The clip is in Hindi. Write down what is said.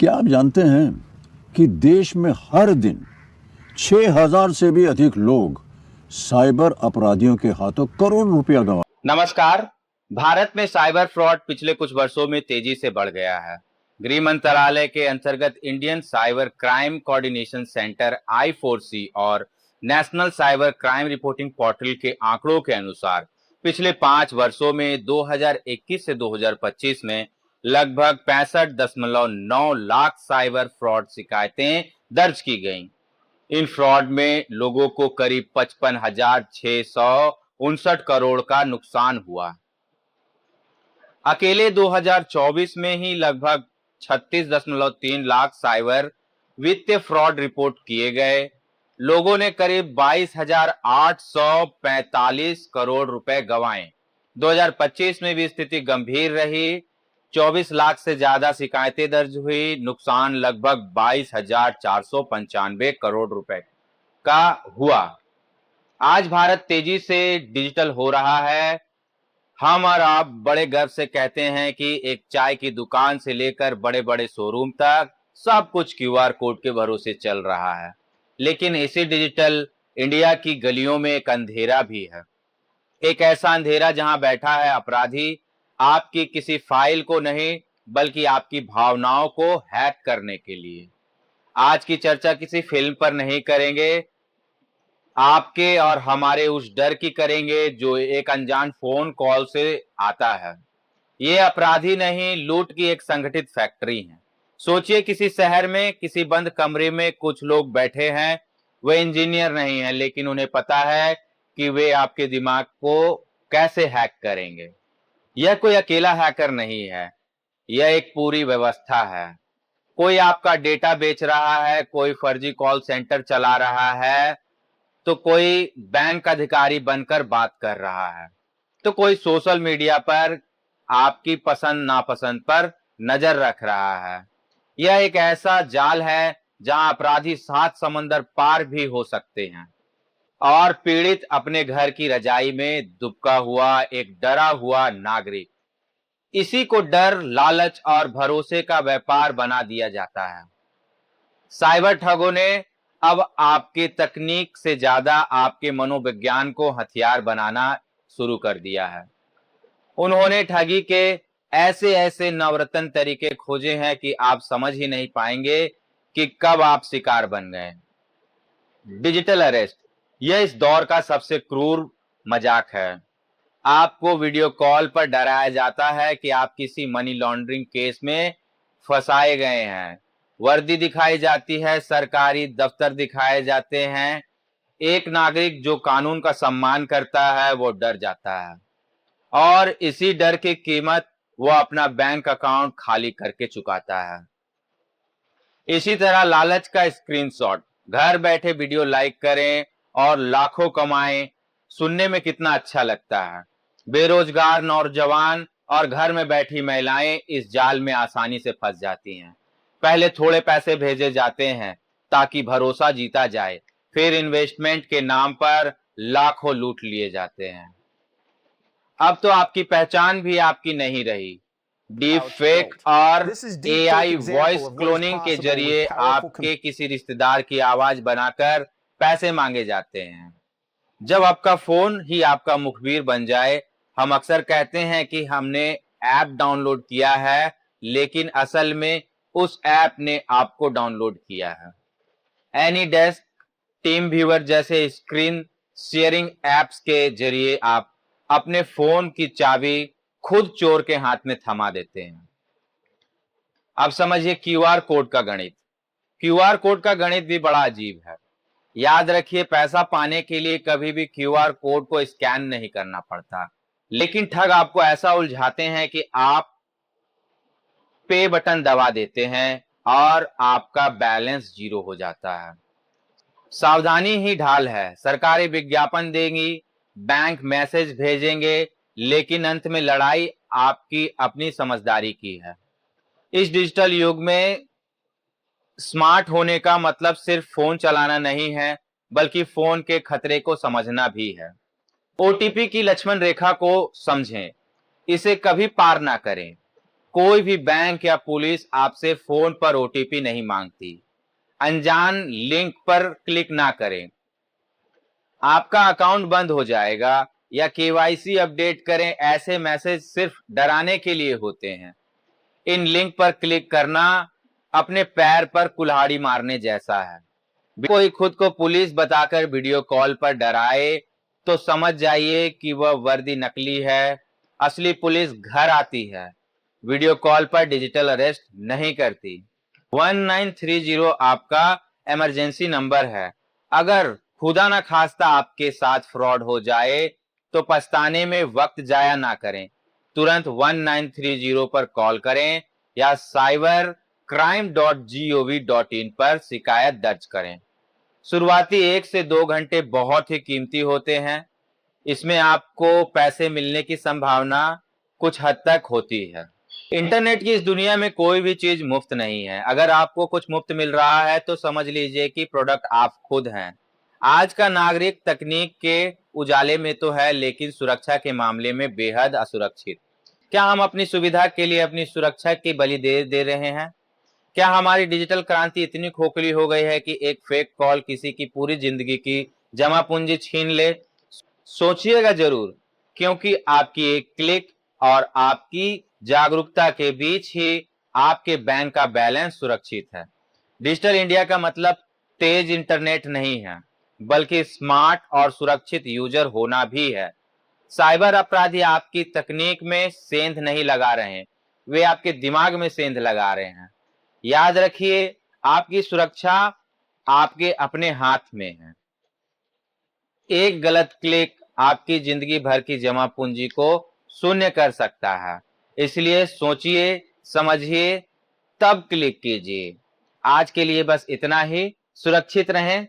क्या आप जानते हैं कि देश में हर दिन 6,000 से भी अधिक लोग साइबर अपराधियों के हाथों करोड़ रुपया गंवा। नमस्कार। भारत में साइबर फ्रॉड पिछले कुछ वर्षों में तेजी से बढ़ गया है। गृह मंत्रालय के अंतर्गत Indian cyber crime coordination centre I4C और national cyber crime reporting portal के आंकड़ों के अनुसार पिछले 5 वर्षों में 2021 से 2025 में लगभग 65.9 लाख साइबर फ्रॉड शिकायतें दर्ज की गईं। इन फ्रॉड में लोगों को करीब 55,659 करोड़ का नुकसान हुआ। अकेले 2024 में ही लगभग 36.3 लाख साइबर वित्तीय फ्रॉड रिपोर्ट किए गए। लोगों ने करीब 22,845 करोड़ रुपए गंवाए। 2025 में भी स्थिति गंभीर रही। 24 लाख से ज्यादा शिकायतें दर्ज हुई। नुकसान लगभग 22,495 करोड़ रुपए का हुआ। आज भारत तेजी से डिजिटल हो रहा है। हम और आप बड़े गर्व से कहते हैं कि एक चाय की दुकान से लेकर बड़े बड़े शोरूम तक सब कुछ QR कोड के भरोसे चल रहा है। लेकिन इसी डिजिटल इंडिया की गलियों में एक अंधेरा भी है। एक ऐसा अंधेरा जहां बैठा है अपराधी आपकी किसी फाइल को नहीं बल्कि आपकी भावनाओं को हैक करने के लिए। आज की चर्चा किसी फिल्म पर नहीं करेंगे, आपके और हमारे उस डर की करेंगे जो एक अनजान फोन कॉल से आता है। ये अपराधी नहीं, लूट की एक संगठित फैक्ट्री है। सोचिए किसी शहर में किसी बंद कमरे में कुछ लोग बैठे हैं। वे इंजीनियर नहीं है लेकिन उन्हें पता है कि वे आपके दिमाग को कैसे हैक करेंगे। यह कोई अकेला हैकर नहीं है, यह एक पूरी व्यवस्था है। कोई आपका डेटा बेच रहा है, कोई फर्जी कॉल सेंटर चला रहा है, तो कोई बैंक अधिकारी बनकर बात कर रहा है, तो कोई सोशल मीडिया पर आपकी पसंद नापसंद पर नजर रख रहा है। यह एक ऐसा जाल है जहां अपराधी 7 समंदर पार भी हो सकते हैं और पीड़ित अपने घर की रजाई में दुबका हुआ एक डरा हुआ नागरिक। इसी को डर, लालच और भरोसे का व्यापार बना दिया जाता है। साइबर ठगों ने अब आपके तकनीक से ज्यादा आपके मनोविज्ञान को हथियार बनाना शुरू कर दिया है। उन्होंने ठगी के ऐसे ऐसे नवरत्न तरीके खोजे हैं कि आप समझ ही नहीं पाएंगे कि कब आप शिकार बन गए। डिजिटल अरेस्ट, यह इस दौर का सबसे क्रूर मजाक है। आपको वीडियो कॉल पर डराया जाता है कि आप किसी मनी लॉन्ड्रिंग केस में फंसाए गए हैं। वर्दी दिखाई जाती है, सरकारी दफ्तर दिखाए जाते हैं। एक नागरिक जो कानून का सम्मान करता है वो डर जाता है और इसी डर की कीमत वो अपना बैंक अकाउंट खाली करके चुकाता है। इसी तरह लालच का स्क्रीनशॉट, घर बैठे वीडियो लाइक करें और लाखों कमाएं। सुनने में कितना अच्छा लगता है। बेरोजगार नौजवान और घर में बैठी महिलाएं इस जाल में आसानी से फंस जाती हैं। पहले थोड़े पैसे भेजे जाते हैं ताकि भरोसा जीता जाए, फिर इन्वेस्टमेंट के नाम पर लाखों लूट लिए जाते हैं। अब तो आपकी पहचान भी आपकी नहीं रही। डीप फेक और AI वॉइस क्लोनिंग के जरिए आपके किसी रिश्तेदार की आवाज बनाकर पैसे मांगे जाते हैं। जब आपका फोन ही आपका मुखबिर बन जाए, हम अक्सर कहते हैं कि हमने ऐप डाउनलोड किया है, लेकिन असल में उस ऐप ने आपको डाउनलोड किया है। एनीडेस्क, टीम व्यूअर जैसे स्क्रीन शेयरिंग ऐप्स के जरिए आप अपने फोन की चाबी खुद चोर के हाथ में थमा देते हैं। अब समझिए QR कोड का गणित। QR कोड का गणित भी बड़ा अजीब है। याद रखिए, पैसा पाने के लिए कभी भी QR कोड को स्कैन नहीं करना पड़ता, लेकिन ठग आपको ऐसा उलझाते हैं कि आप पे बटन दबा देते हैं और आपका बैलेंस 0 हो जाता है। सावधानी ही ढाल है। सरकारें विज्ञापन देंगी, बैंक मैसेज भेजेंगे, लेकिन अंत में लड़ाई आपकी अपनी समझदारी की है। इस डिजिटल युग में स्मार्ट होने का मतलब सिर्फ फोन चलाना नहीं है, बल्कि फोन के खतरे को समझना भी है। OTP की लक्ष्मण रेखा को समझें, इसे कभी पार ना करें। कोई भी बैंक या पुलिस आपसे फोन पर ओटीपी नहीं मांगती। अनजान लिंक पर क्लिक ना करें, आपका अकाउंट बंद हो जाएगा, या केवाईसी अपडेट करें, ऐसे मैसेज सिर्फ डराने के लिए होते हैं। इन लिंक पर क्लिक करना अपने पैर पर कुल्हाड़ी मारने जैसा है। कोई खुद को पुलिस बताकर वीडियो कॉल पर डराए तो समझ जाइए कि वह वर्दी नकली है। असली पुलिस घर आती है, वीडियो कॉल पर डिजिटल अरेस्ट नहीं करती। 1930 आपका इमरजेंसी नंबर है। अगर खुदा न खास्ता आपके साथ फ्रॉड हो जाए तो पछताने में वक्त जाया ना करें, तुरंत 1930 पर कॉल करें या cybercrime.gov.in पर शिकायत दर्ज करें। शुरुआती 1 से 2 घंटे बहुत ही कीमती होते हैं। इसमें आपको पैसे मिलने की संभावना कुछ हद तक होती है। इंटरनेट की इस दुनिया में कोई भी चीज मुफ्त नहीं है। अगर आपको कुछ मुफ्त मिल रहा है तो समझ लीजिए कि प्रोडक्ट आप खुद हैं। आज का नागरिक तकनीक के उजाले में तो है, लेकिन सुरक्षा के मामले में बेहद असुरक्षित। क्या हम अपनी सुविधा के लिए अपनी सुरक्षा की बलि दे रहे हैं? क्या हमारी डिजिटल क्रांति इतनी खोखली हो गई है कि एक फेक कॉल किसी की पूरी जिंदगी की जमा पूंजी छीन ले? सोचिएगा जरूर, क्योंकि आपकी एक क्लिक और आपकी जागरूकता के बीच ही आपके बैंक का बैलेंस सुरक्षित है। डिजिटल इंडिया का मतलब तेज इंटरनेट नहीं है, बल्कि स्मार्ट और सुरक्षित यूजर होना भी है। साइबर अपराधी आपकी तकनीक में सेंध नहीं लगा रहे हैं, वे आपके दिमाग में सेंध लगा रहे हैं। याद रखिए, आपकी सुरक्षा आपके अपने हाथ में है। एक गलत क्लिक आपकी जिंदगी भर की जमा पूंजी को शून्य कर सकता है। इसलिए सोचिए, समझिए, तब क्लिक कीजिए। आज के लिए बस इतना ही। सुरक्षित रहें।